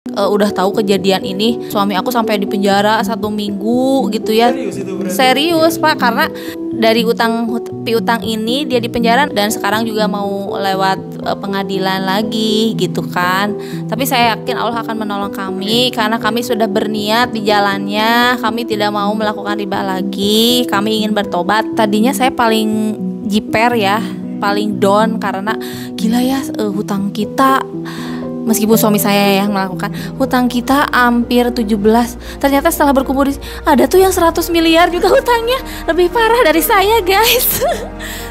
Udah tahu kejadian ini, suami aku sampai di penjara 1 minggu gitu ya. Serius itu berarti? Serius Pak, karena dari piutang ini dia di penjara dan sekarang juga mau lewat pengadilan lagi gitu kan. Tapi saya yakin Allah akan menolong kami karena kami sudah berniat di jalannya. Kami tidak mau melakukan riba lagi. Kami ingin bertobat. Tadinya saya paling jiper ya, paling down karena gila ya, hutang kita. Meskipun suami saya yang melakukan, hutang kita hampir 17. Ternyata setelah berkumpul ada tuh yang 100 miliar juga hutangnya. Lebih parah dari saya guys.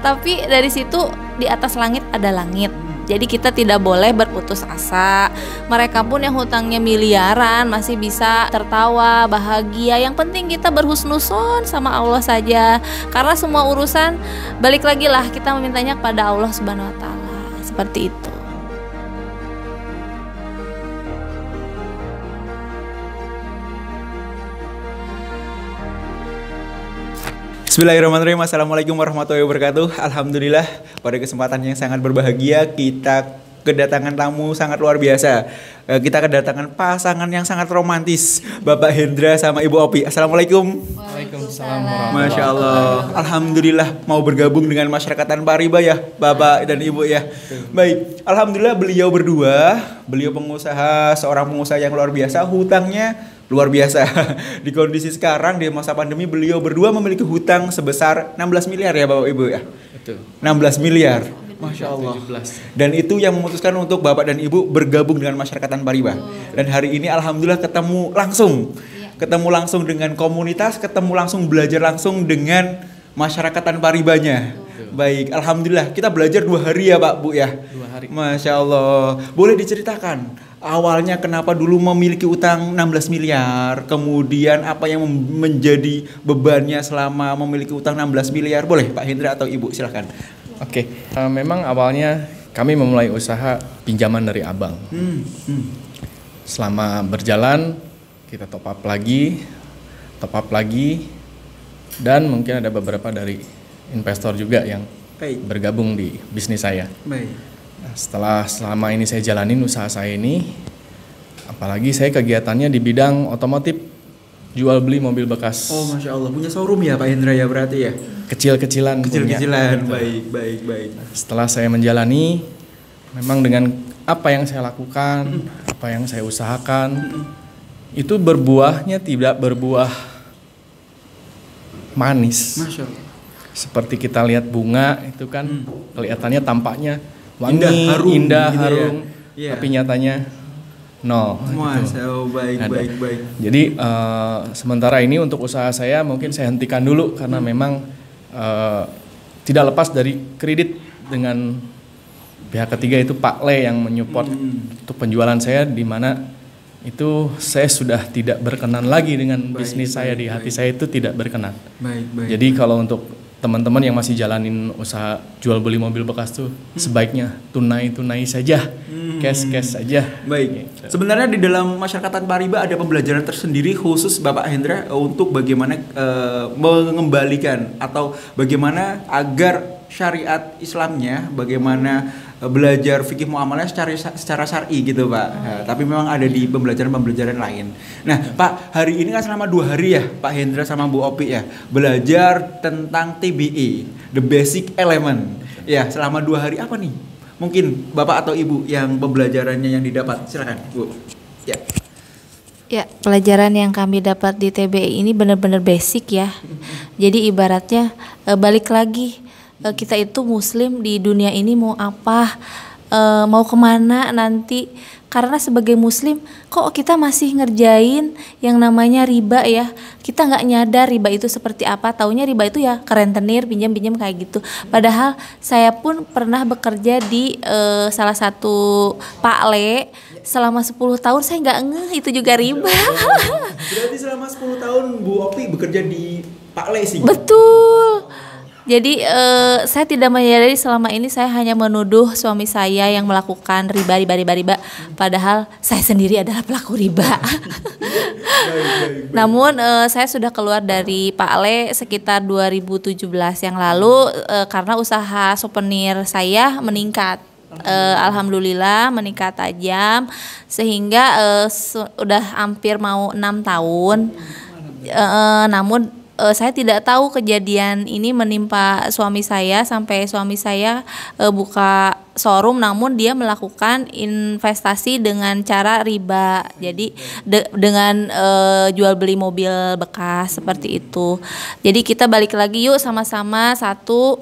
Tapi dari situ di atas langit ada langit. Jadi kita tidak boleh berputus asa. Mereka pun yang hutangnya miliaran masih bisa tertawa, bahagia. Yang penting kita berhusnuzon sama Allah saja. Karena semua urusan balik lagi lah, kita memintanya kepada Allah Subhanahu wa taala. Seperti itu. Bismillahirrahmanirrahim. Assalamualaikum warahmatullahi wabarakatuh. Alhamdulillah, pada kesempatan yang sangat berbahagia kita kedatangan tamu sangat luar biasa. Kita kedatangan pasangan yang sangat romantis, Bapak Hendra sama Ibu Opi. Assalamualaikum. Waalaikumsalam. Masya Allah. Alhamdulillah mau bergabung dengan masyarakat tanpa riba ya, Bapak dan Ibu ya. Baik, Alhamdulillah beliau pengusaha, seorang pengusaha yang luar biasa, hutangnya luar biasa. Di kondisi sekarang di masa pandemi beliau berdua memiliki hutang sebesar 16 miliar ya Bapak Ibu ya. Betul. 16 miliar. Masya Allah. 17. Dan itu yang memutuskan untuk Bapak dan Ibu bergabung dengan masyarakat tanpa riba. Dan hari ini alhamdulillah ketemu langsung. Ketemu langsung dengan komunitas, ketemu langsung belajar langsung dengan masyarakat tanpa ribanya. Baik, alhamdulillah kita belajar 2 hari ya Pak Bu ya. 2 hari. Masya Allah. Boleh diceritakan awalnya kenapa dulu memiliki utang 16 miliar, kemudian apa yang menjadi bebannya selama memiliki utang 16 miliar? Boleh Pak Hendra atau Ibu, silahkan. Oke, memang awalnya kami memulai usaha pinjaman dari abang. Selama berjalan kita top up lagi, dan mungkin ada beberapa dari investor juga yang bergabung di bisnis saya. Baik. Nah, selama ini saya jalanin usaha saya ini, apalagi saya kegiatannya di bidang otomotif, jual beli mobil bekas. Oh Masya Allah, punya showroom ya Pak Hendra ya berarti ya? Kecil-kecilan. Kecil-kecilan, punya. baik. Setelah saya menjalani, memang dengan apa yang saya lakukan, apa yang saya usahakan, itu berbuahnya tidak berbuah manis. Masya Allah. Seperti kita lihat bunga itu kan kelihatannya tampaknya wangi, gitu indah, ya. harum, Iya. tapi nyatanya no. Masya Gitu. Allah, baik. Jadi sementara ini untuk usaha saya mungkin saya hentikan dulu karena memang tidak lepas dari kredit dengan pihak ketiga itu Pak Le yang menyupport untuk penjualan saya, di mana itu saya sudah tidak berkenan lagi dengan bisnis saya, di hati saya itu tidak berkenan. Baik. Jadi kalau untuk teman-teman yang masih jalanin usaha jual beli mobil bekas tuh sebaiknya tunai saja, cash saja. Baik. Sebenarnya di dalam masyarakat tanpa riba ada pembelajaran tersendiri khusus Bapak Hendra untuk bagaimana mengembalikan atau bagaimana agar syariat Islamnya, bagaimana belajar fikih muamalah secara syar'i gitu Pak. Nah, tapi memang ada di pembelajaran lain. Nah Pak, hari ini kan selama 2 hari ya Pak Hendra sama Bu Opi ya belajar tentang TBE, the basic element. Ya, selama 2 hari apa nih? Mungkin Bapak atau Ibu yang pembelajarannya yang didapat, silakan Bu. Ya. Ya, pelajaran yang kami dapat di TBI ini benar-benar basic ya. Jadi ibaratnya balik lagi, kita itu muslim di dunia ini mau apa, mau kemana nanti. Karena sebagai muslim kok kita masih ngerjain yang namanya riba ya. Kita nggak nyadar riba itu seperti apa. Taunya riba itu ya kerentenir, pinjam kayak gitu. Padahal saya pun pernah bekerja di salah satu Pak Le selama 10 tahun. Saya nggak ngeh itu juga riba. Berarti selama 10 tahun Bu Opi bekerja di Pak Le sih. Betul. Jadi saya tidak menyadari selama ini saya hanya menuduh suami saya yang melakukan riba. Padahal saya sendiri adalah pelaku riba. Namun saya sudah keluar dari Pak Le sekitar 2017 yang lalu karena usaha souvenir saya meningkat. alhamdulillah meningkat tajam sehingga udah hampir mau 6 tahun. Namun saya tidak tahu kejadian ini menimpa suami saya sampai suami saya buka showroom, namun dia melakukan investasi dengan cara riba. Jadi dengan jual beli mobil bekas seperti itu. Jadi kita balik lagi yuk sama-sama. Satu,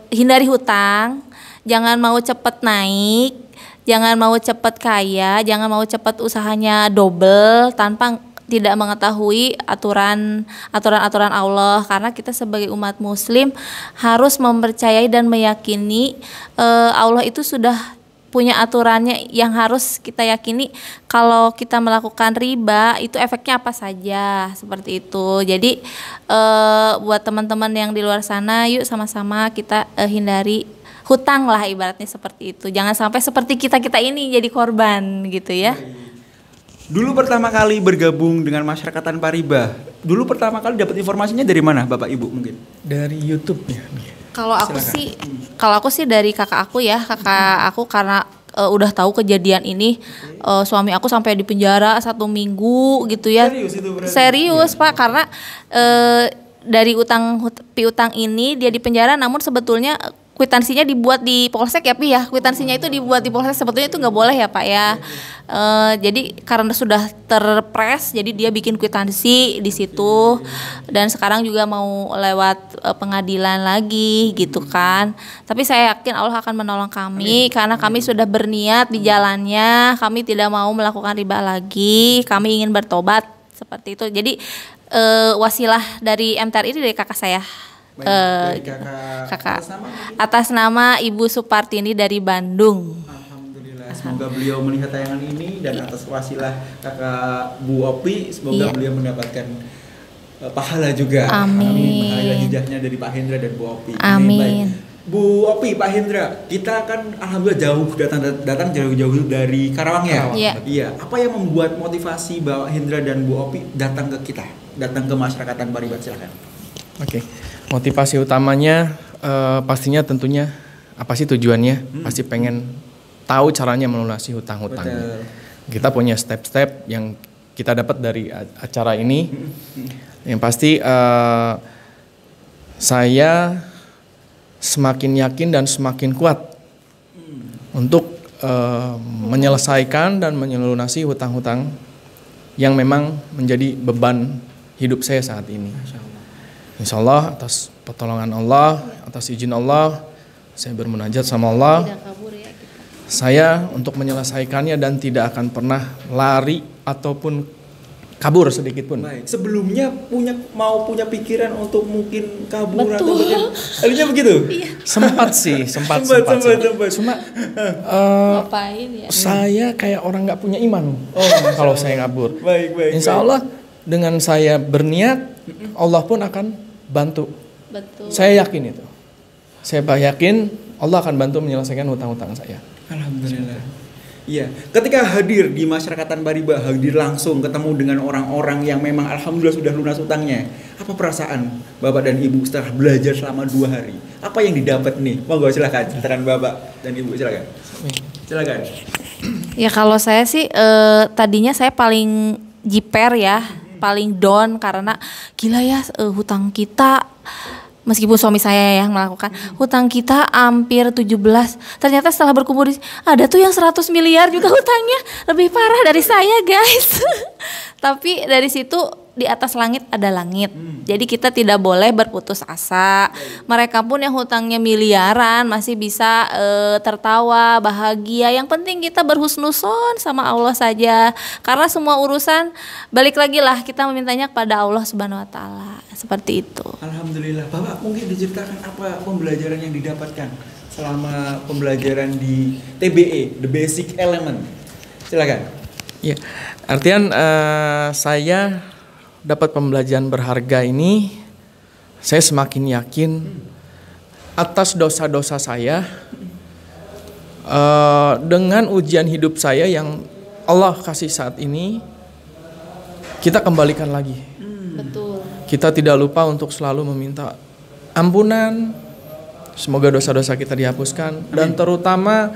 hindari hutang, jangan mau cepet naik, jangan mau cepet kaya, jangan mau cepet usahanya double tanpa tidak mengetahui aturan Allah, karena kita sebagai umat muslim harus mempercayai dan meyakini Allah itu sudah punya aturannya yang harus kita yakini. Kalau kita melakukan riba itu efeknya apa saja, seperti itu. Jadi buat teman-teman yang di luar sana, yuk sama-sama kita hindari hutang lah, ibaratnya seperti itu. Jangan sampai seperti kita ini jadi korban gitu ya. Dulu pertama kali bergabung dengan masyarakat tanpa riba, dulu pertama kali dapat informasinya dari mana, Bapak Ibu mungkin? Dari YouTube ya. Kalau aku sih dari kakak aku ya, karena udah tahu kejadian ini, suami aku sampai di penjara 1 minggu gitu ya. Serius itu berarti? Serius Pak, karena dari piutang ini dia di penjara, namun sebetulnya kwitansinya dibuat di polsek ya Pi ya, kwitansinya itu dibuat di polsek, sebetulnya itu nggak boleh ya Pak ya. Jadi karena sudah terpres, jadi dia bikin kwitansi di situ, dan sekarang juga mau lewat pengadilan lagi gitu kan. Tapi saya yakin Allah akan menolong kami. Karena kami sudah berniat di jalannya, kami tidak mau melakukan riba lagi, kami ingin bertobat seperti itu. Jadi wasilah dari MTR ini dari kakak saya. Kakak atas nama Ibu Supartini dari Bandung. Alhamdulillah, semoga beliau melihat tayangan ini, dan atas wasilah kakak Bu Opi, semoga beliau mendapatkan pahala juga. Amin. Pahala hijrahnya dari Pak Hendra dan Bu Opi. Amin. Bu Opi, Pak Hendra, kita kan alhamdulillah datang jauh-jauh dari Karawang ya. Iya. Apa yang membuat motivasi Bapak Hendra dan Bu Opi datang ke kita, datang ke masyarakat tanpa riba? Silakan. Oke. Motivasi utamanya pastinya tentunya apa sih tujuannya? Pasti pengen tahu caranya melunasi hutang-hutangnya. Kita punya step-step yang kita dapat dari acara ini. Yang pasti saya semakin yakin dan semakin kuat untuk menyelesaikan dan melunasi hutang-hutang yang memang menjadi beban hidup saya saat ini. Insya Allah atas pertolongan Allah, atas izin Allah, saya bermunajat sama Allah. Saya untuk menyelesaikannya dan tidak akan pernah lari ataupun kabur sedikit pun. Baik. Sebelumnya punya pikiran untuk mungkin kabur atau bagaimana? Begitu? Iya. Sempat. Cuma ngapain ya? Saya kayak orang nggak punya iman. Kalau saya kabur. Baik. Insya Allah dengan saya berniat, Allah pun akan bantu. Betul. Saya yakin itu. Saya yakin Allah akan bantu menyelesaikan hutang-hutang saya. Alhamdulillah. Iya, ketika hadir di masyarakat tanpa riba, hadir langsung ketemu dengan orang-orang yang memang alhamdulillah sudah lunas hutangnya. Apa perasaan Bapak dan Ibu setelah belajar selama 2 hari? Apa yang didapat nih? Monggo silakan, ceritakan Bapak dan Ibu, silakan. Silakan. Ya kalau saya sih tadinya saya paling jiper ya, paling down karena gila ya, hutang kita, meskipun suami saya yang melakukan, hutang kita hampir 17. Ternyata setelah berkumpul ada tuh yang 100 miliar juga hutangnya, lebih parah dari saya guys. Tapi dari situ di atas langit ada langit. Jadi kita tidak boleh berputus asa. Mereka pun yang hutangnya miliaran masih bisa tertawa, bahagia. Yang penting kita berhusnuzon sama Allah saja. Karena semua urusan balik lagi lah, kita memintanya kepada Allah Subhanahu wa taala. Seperti itu. Alhamdulillah. Bapak mungkin diceritakan apa pembelajaran yang didapatkan selama pembelajaran di TBE, The Basic Element. Silakan. Ya, artian saya dapat pembelajaran berharga ini, saya semakin yakin atas dosa-dosa saya, dengan ujian hidup saya yang Allah kasih saat ini, kita kembalikan lagi. Betul. Kita tidak lupa untuk selalu meminta ampunan, Semoga dosa-dosa kita dihapuskan. Dan terutama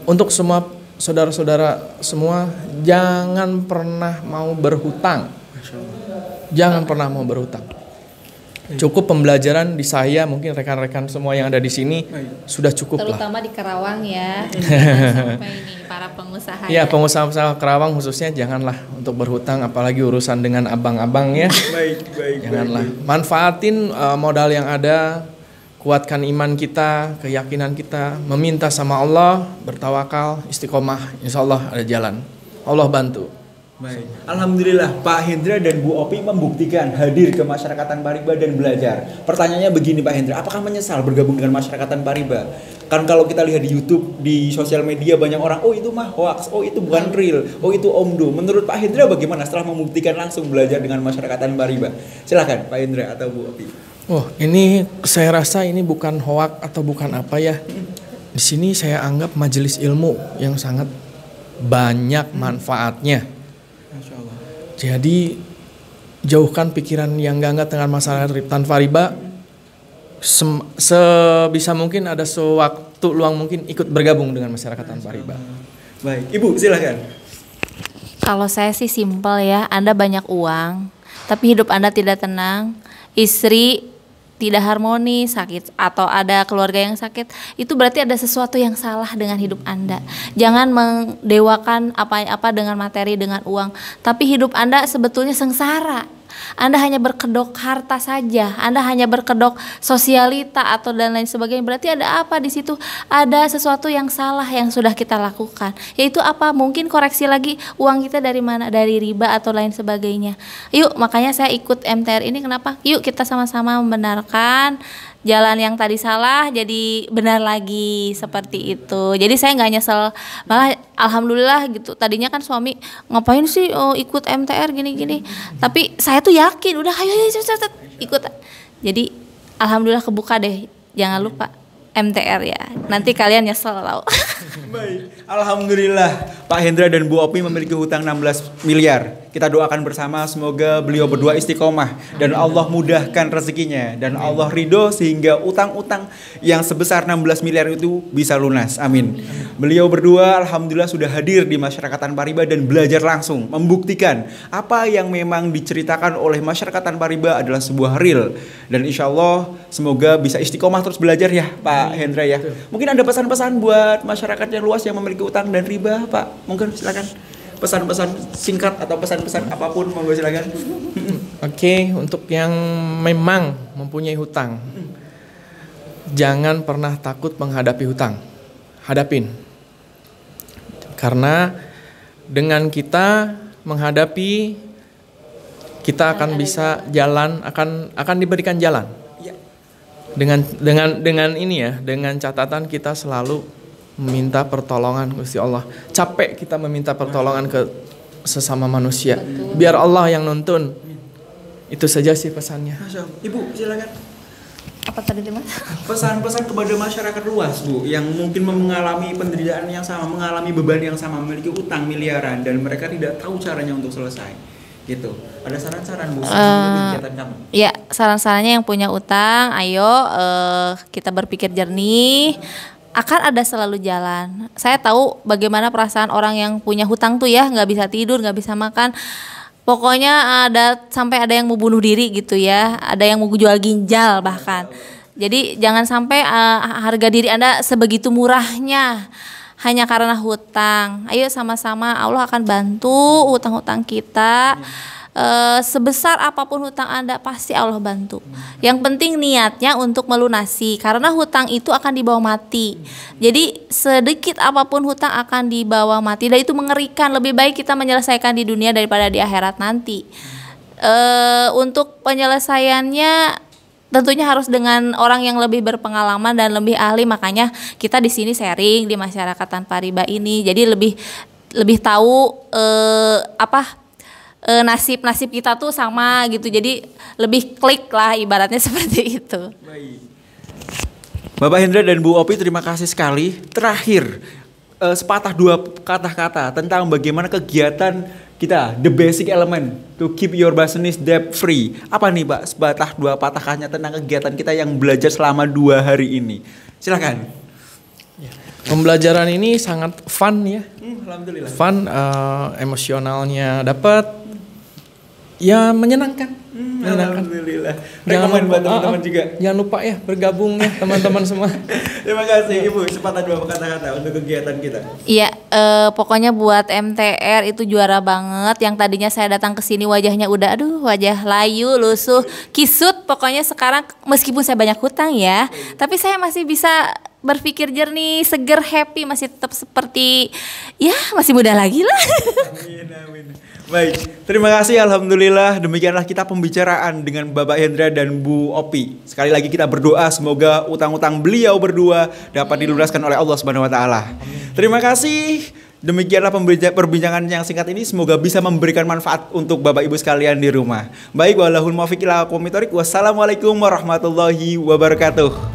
untuk semua saudara-saudara semua, jangan pernah mau berhutang. Jangan pernah mau berhutang. Cukup pembelajaran di saya, mungkin rekan-rekan semua yang ada di sini sudah cukup lah. Terutama di Karawang ya. Sampai ini para pengusaha. Ya, pengusaha-pengusaha Karawang khususnya janganlah untuk berhutang, apalagi urusan dengan abang-abang ya. Baik. Janganlah. Manfaatin modal yang ada, kuatkan iman kita, keyakinan kita, meminta sama Allah, bertawakal, istiqomah, insya Allah ada jalan. Allah bantu. Baik. Alhamdulillah Pak Hendra dan Bu Opi membuktikan hadir ke Masyarakatan Pariba dan belajar. Pertanyaannya begini Pak Hendra, apakah menyesal bergabung dengan Masyarakatan Pariba? Kan kalau kita lihat di YouTube, di sosial media banyak orang, oh itu mah hoax, oh itu bukan real, oh itu omdo. Menurut Pak Hendra bagaimana setelah membuktikan langsung belajar dengan Masyarakatan Pariba? Silakan Pak Hendra atau Bu Opi. Oh, ini saya rasa ini bukan hoax atau bukan apa ya. Di sini saya anggap majelis ilmu yang sangat banyak manfaatnya. Jadi jauhkan pikiran yang enggak dengan masalah tanpa riba. Sebisa mungkin ada sewaktu luang mungkin ikut bergabung dengan masyarakat tanpa riba. Baik, Ibu silakan. Kalau saya sih simpel ya, Anda banyak uang, tapi hidup Anda tidak tenang, istri tidak harmonis, sakit, atau ada keluarga yang sakit, itu berarti ada sesuatu yang salah dengan hidup Anda. Jangan mendewakan apa-apa dengan materi, dengan uang, tapi hidup Anda sebetulnya sengsara. Anda hanya berkedok harta saja, Anda hanya berkedok sosialita atau dan lain sebagainya. Berarti ada apa di situ? Ada sesuatu yang salah yang sudah kita lakukan. Yaitu apa? Mungkin koreksi lagi, uang kita dari mana? Dari riba atau lain sebagainya. Yuk, makanya saya ikut MTR ini kenapa? Yuk kita sama-sama membenarkan jalan yang tadi salah jadi benar lagi, seperti itu. Jadi saya nggak nyesel, malah alhamdulillah gitu. Tadinya kan suami ngapain sih ikut MTR gini-gini, tapi saya tuh yakin udah ayo ikut. Jadi alhamdulillah kebuka deh. Jangan lupa MTR ya, nanti kalian nyesel tau. Baik, alhamdulillah Pak Hendra dan Bu Opi memiliki hutang 16 miliar. Kita doakan bersama semoga beliau berdua istiqomah dan Allah mudahkan rezekinya dan Allah ridho sehingga utang-utang yang sebesar 16 miliar itu bisa lunas. Amin. Beliau berdua alhamdulillah sudah hadir di Masyarakat Tanpa Riba dan belajar langsung membuktikan apa yang memang diceritakan oleh Masyarakat Tanpa Riba adalah sebuah real. Dan insya Allah semoga bisa istiqomah terus belajar ya Pak Hendra ya. Mungkin ada pesan-pesan buat masyarakat yang luas yang memiliki utang dan riba Pak. Mungkin silakan. Pesan-pesan singkat atau pesan-pesan apapun monggo silakan. Oke, untuk yang memang mempunyai hutang, jangan pernah takut menghadapi hutang. Hadapin. Karena dengan kita menghadapi, kita akan bisa jalan, akan diberikan jalan. Dengan ini ya, dengan catatan kita selalu meminta pertolongan Gusti Allah. Capek kita meminta pertolongan ke sesama manusia. Betul. Biar Allah yang nuntun. Itu saja sih pesannya. Ibu silakan. Apa tadi Mas? Pesan-pesan kepada masyarakat luas Bu yang mungkin mengalami penderitaan yang sama, mengalami beban yang sama, memiliki utang miliaran dan mereka tidak tahu caranya untuk selesai. Gitu. Ada saran-saran Bu untuk kegiatan kamu? Ya, saran-sarannya yang punya utang, ayo kita berpikir jernih. Akan ada selalu jalan. Saya tahu bagaimana perasaan orang yang punya hutang tuh ya, nggak bisa tidur, nggak bisa makan. Pokoknya sampai ada yang mau bunuh diri gitu ya, ada yang mau jual ginjal bahkan. Jadi jangan sampai harga diri Anda sebegitu murahnya hanya karena hutang. Ayo sama-sama, Allah akan bantu hutang-hutang kita. Sebesar apapun hutang Anda pasti Allah bantu. Yang penting niatnya untuk melunasi, karena hutang itu akan dibawa mati. Jadi sedikit apapun hutang akan dibawa mati dan itu mengerikan. Lebih baik kita menyelesaikan di dunia daripada di akhirat nanti. Untuk penyelesaiannya tentunya harus dengan orang yang lebih berpengalaman dan lebih ahli. Makanya kita di sini sharing di Masyarakat Tanpa Riba ini. Jadi lebih tahu nasib kita tuh sama gitu, jadi lebih klik lah ibaratnya seperti itu. Baik. Bapak Hendra dan Bu Opi terima kasih sekali. Terakhir sepatah dua kata-kata tentang bagaimana kegiatan kita the basic element to keep your business debt free. Apa nih Pak sepatah dua patah kata tentang kegiatan kita yang belajar selama 2 hari ini? Silakan. Pembelajaran ini sangat fun ya. Alhamdulillah. Fun, emosionalnya dapat, ya menyenangkan. Alhamdulillah. Rekomen buat teman-teman juga. Jangan lupa ya bergabung ya teman-teman semua. Terima kasih Ibu, sepatah dua kata-kata untuk kegiatan kita. Iya, pokoknya buat MTR itu juara banget. Yang tadinya saya datang ke sini wajahnya udah wajah layu, lusuh, kisut. Pokoknya sekarang meskipun saya banyak hutang ya, tapi saya masih bisa berpikir jernih, seger, happy, masih tetap seperti ya masih muda lagi lah. Amin, amin. Baik, terima kasih. Alhamdulillah, demikianlah kita pembicaraan dengan Bapak Hendra dan Bu Opi. Sekali lagi kita berdoa semoga utang-utang beliau berdua dapat dilunaskan oleh Allah Subhanahu wa taala. Terima kasih. Demikianlah perbincangan yang singkat ini, semoga bisa memberikan manfaat untuk Bapak Ibu sekalian di rumah. Baik, wallahul muwaffiq ila aqwamit thoriq. Wassalamualaikum warahmatullahi wabarakatuh.